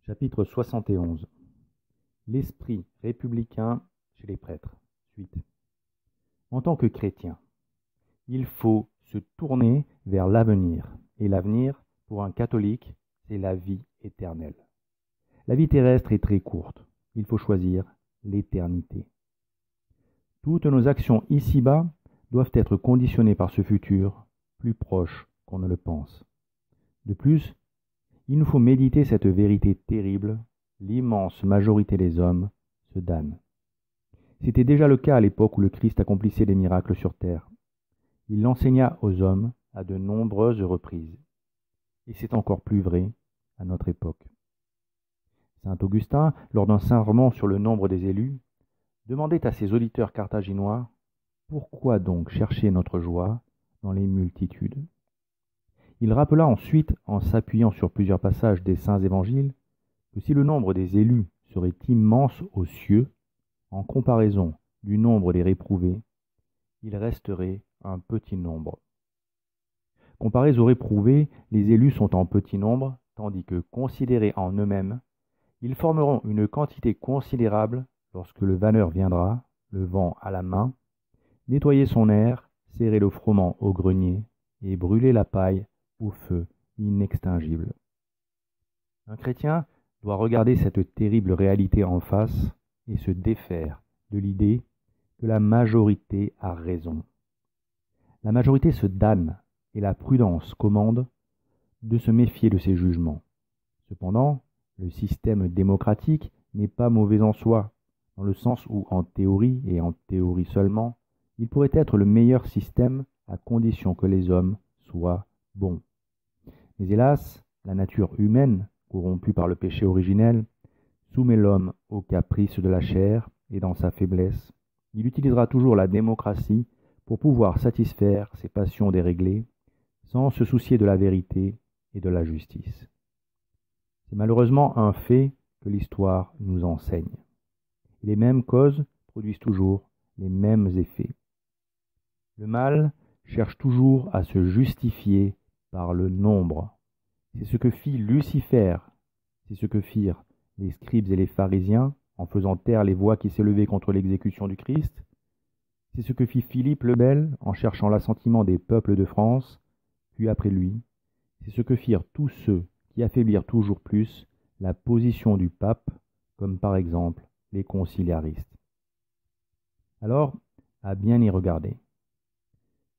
Chapitre 71. L'esprit républicain chez les prêtres. Suite. En tant que chrétien, il faut se tourner vers l'avenir. Et l'avenir, pour un catholique, c'est la vie éternelle. La vie terrestre est très courte. Il faut choisir l'éternité. Toutes nos actions ici-bas doivent être conditionnées par ce futur, plus proche qu'on ne le pense. De plus, il nous faut méditer cette vérité terrible: l'immense majorité des hommes se damnent. C'était déjà le cas à l'époque où le Christ accomplissait des miracles sur terre. Il l'enseigna aux hommes à de nombreuses reprises. Et c'est encore plus vrai à notre époque. Saint Augustin, lors d'un sermon sur le nombre des élus, demandait à ses auditeurs carthaginois: pourquoi donc chercher notre joie dans les multitudes? Il rappela ensuite, en s'appuyant sur plusieurs passages des saints évangiles, que si le nombre des élus serait immense aux cieux, en comparaison du nombre des réprouvés, il resterait un petit nombre. Comparés aux réprouvés, les élus sont en petit nombre, tandis que, considérés en eux-mêmes, ils formeront une quantité considérable lorsque le vanneur viendra, le vent à la main, nettoyer son air, serrer le froment au grenier et brûler la paille au feu inextinguible. Un chrétien doit regarder cette terrible réalité en face et se défaire de l'idée que la majorité a raison. La majorité se damne et la prudence commande de se méfier de ses jugements. Cependant, le système démocratique n'est pas mauvais en soi, dans le sens où, en théorie et en théorie seulement, il pourrait être le meilleur système à condition que les hommes soient bons. Mais hélas, la nature humaine, corrompue par le péché originel, soumet l'homme aux caprices de la chair, et dans sa faiblesse, il utilisera toujours la démocratie pour pouvoir satisfaire ses passions déréglées, sans se soucier de la vérité et de la justice. C'est malheureusement un fait que l'histoire nous enseigne. Et les mêmes causes produisent toujours les mêmes effets. Le mal cherche toujours à se justifier par le nombre. C'est ce que fit Lucifer, c'est ce que firent les scribes et les pharisiens en faisant taire les voix qui s'élevaient contre l'exécution du Christ. C'est ce que fit Philippe le Bel en cherchant l'assentiment des peuples de France, puis après lui. C'est ce que firent tous ceux qui affaiblirent toujours plus la position du pape, comme par exemple les conciliaristes. Alors, à bien y regarder.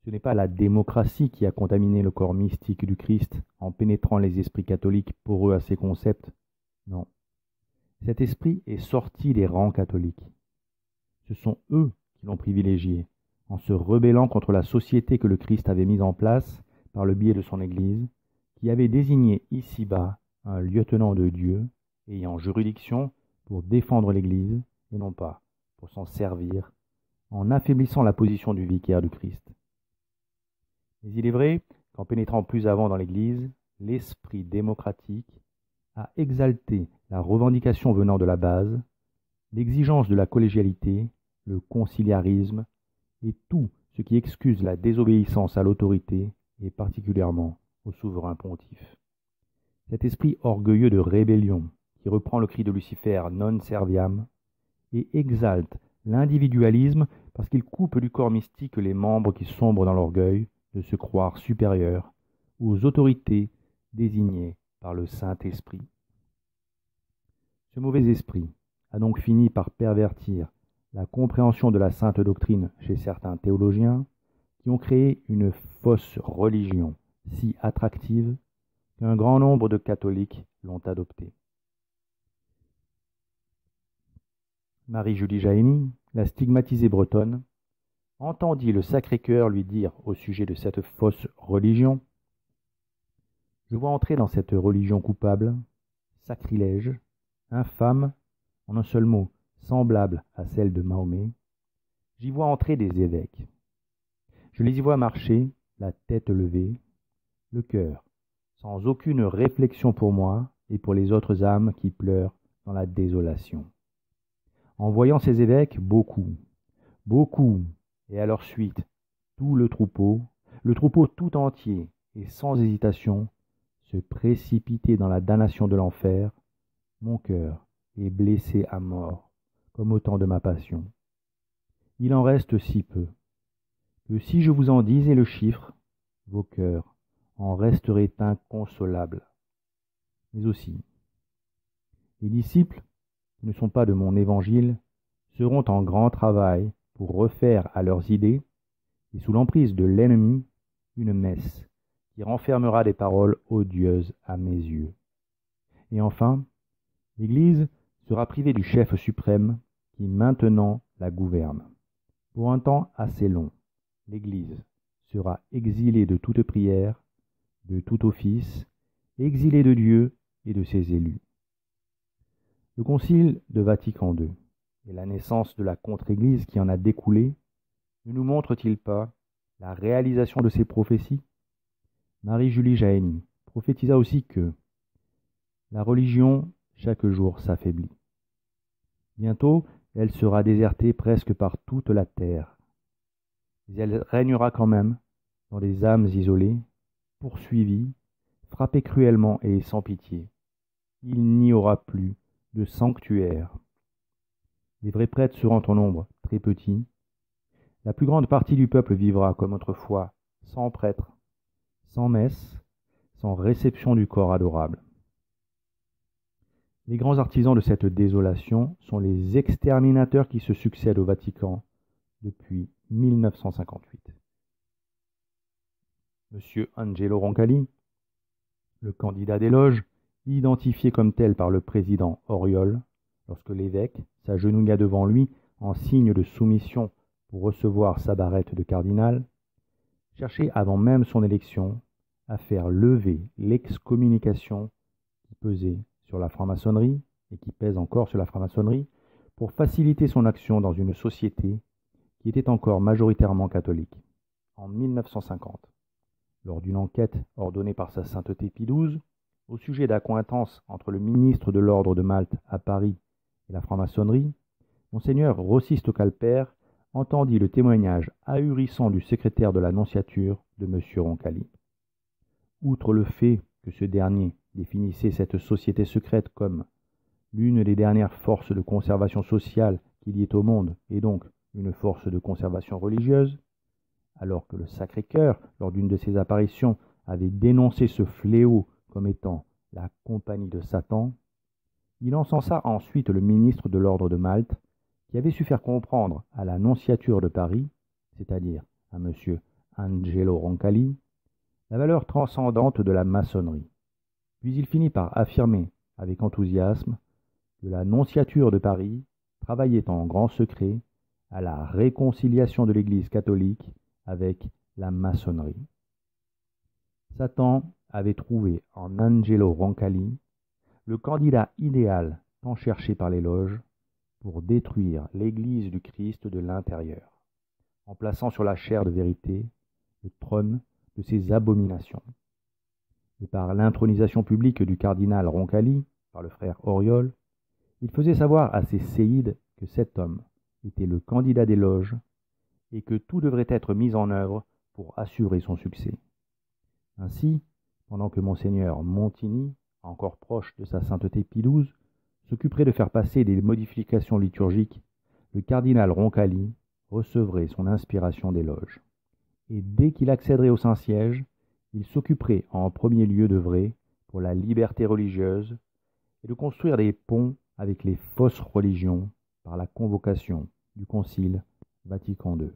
Ce n'est pas la démocratie qui a contaminé le corps mystique du Christ en pénétrant les esprits catholiques poreux à ses concepts. Non. Cet esprit est sorti des rangs catholiques. Ce sont eux qui l'ont privilégié, en se rebellant contre la société que le Christ avait mise en place par le biais de son Église, qui avait désigné ici-bas un lieutenant de Dieu ayant juridiction pour défendre l'Église et non pas pour s'en servir, en affaiblissant la position du vicaire du Christ. Mais il est vrai qu'en pénétrant plus avant dans l'Église, l'esprit démocratique a exalté la revendication venant de la base, l'exigence de la collégialité, le conciliarisme et tout ce qui excuse la désobéissance à l'autorité et particulièrement au souverain pontife. Cet esprit orgueilleux de rébellion qui reprend le cri de Lucifer non serviam et exalte l'individualisme parce qu'il coupe du corps mystique les membres qui sombrent dans l'orgueil de se croire supérieurs aux autorités désignées par le Saint-Esprit. Ce mauvais esprit a donc fini par pervertir la compréhension de la sainte doctrine chez certains théologiens qui ont créé une fausse religion si attractive qu'un grand nombre de catholiques l'ont adoptée. Marie-Julie Jahenny, la stigmatisée bretonne, entendit le Sacré-Cœur lui dire au sujet de cette fausse religion: « Je vois entrer dans cette religion coupable, sacrilège, infâme, en un seul mot, semblable à celle de Mahomet, j'y vois entrer des évêques. Je les y vois marcher, la tête levée, le cœur, sans aucune réflexion pour moi et pour les autres âmes qui pleurent dans la désolation. En voyant ces évêques, beaucoup, et à leur suite, tout le troupeau tout entier, et sans hésitation, se précipiter dans la damnation de l'enfer, Mon cœur est blessé à mort, comme au temps de ma passion. Il en reste si peu, que si je vous en disais le chiffre, vos cœurs en resteraient inconsolables. Mais aussi, les disciples, qui ne sont pas de mon évangile, seront en grand travail pour refaire à leurs idées, et sous l'emprise de l'ennemi, une messe qui renfermera des paroles odieuses à mes yeux. Et enfin, l'Église sera privée du chef suprême qui maintenant la gouverne. Pour un temps assez long, l'Église sera exilée de toute prière, de tout office, exilée de Dieu et de ses élus. Le Concile de Vatican II et la naissance de la contre-Église qui en a découlé ne nous montrent-ils pas la réalisation de ces prophéties? Marie-Julie Jahenny prophétisa aussi que la religion chaque jour s'affaiblit. Bientôt, elle sera désertée presque par toute la terre. Mais elle régnera quand même dans des âmes isolées, poursuivies, frappées cruellement et sans pitié. Il n'y aura plus de sanctuaire. Les vrais prêtres seront en nombre très petit. La plus grande partie du peuple vivra comme autrefois, sans prêtre, sans messe, sans réception du corps adorable. Les grands artisans de cette désolation sont les exterminateurs qui se succèdent au Vatican depuis 1958. Monsieur Angelo Roncalli, le candidat des loges, identifié comme tel par le président Auriol, lorsque l'évêque s'agenouilla devant lui en signe de soumission pour recevoir sa barrette de cardinal, cherchait avant même son élection à faire lever l'excommunication qui pesait sur la franc-maçonnerie et qui pèse encore sur la franc-maçonnerie pour faciliter son action dans une société qui était encore majoritairement catholique. En 1950, lors d'une enquête ordonnée par sa sainteté Pie XII, au sujet d'accointance entre le ministre de l'Ordre de Malte à Paris et la franc-maçonnerie, Monseigneur Rossisto Calper entendit le témoignage ahurissant du secrétaire de la nonciature de M. Roncalli. Outre le fait que ce dernier définissait cette société secrète comme l'une des dernières forces de conservation sociale qu'il y ait au monde, et donc une force de conservation religieuse, alors que le Sacré-Cœur, lors d'une de ses apparitions, avait dénoncé ce fléau comme étant la compagnie de Satan, il encensa ensuite le ministre de l'Ordre de Malte, qui avait su faire comprendre à la nonciature de Paris, c'est-à-dire à M. Angelo Roncalli, la valeur transcendante de la maçonnerie. Puis il finit par affirmer avec enthousiasme que la nonciature de Paris travaillait en grand secret à la réconciliation de l'Église catholique avec la maçonnerie. Satan avait trouvé en Angelo Roncalli le candidat idéal tant cherché par les loges pour détruire l'Église du Christ de l'intérieur, en plaçant sur la chaire de vérité le trône de ses abominations. Et par l'intronisation publique du cardinal Roncalli, par le frère Auriol, il faisait savoir à ses séides que cet homme était le candidat des loges et que tout devrait être mis en œuvre pour assurer son succès. Ainsi, pendant que Monseigneur Montini, encore proche de sa sainteté Pie XII, s'occuperait de faire passer des modifications liturgiques, le cardinal Roncalli recevrait son inspiration des loges. Et dès qu'il accéderait au Saint-Siège, il s'occuperait en premier lieu d'œuvrer pour la liberté religieuse et de construire des ponts avec les fausses religions par la convocation du Concile Vatican II.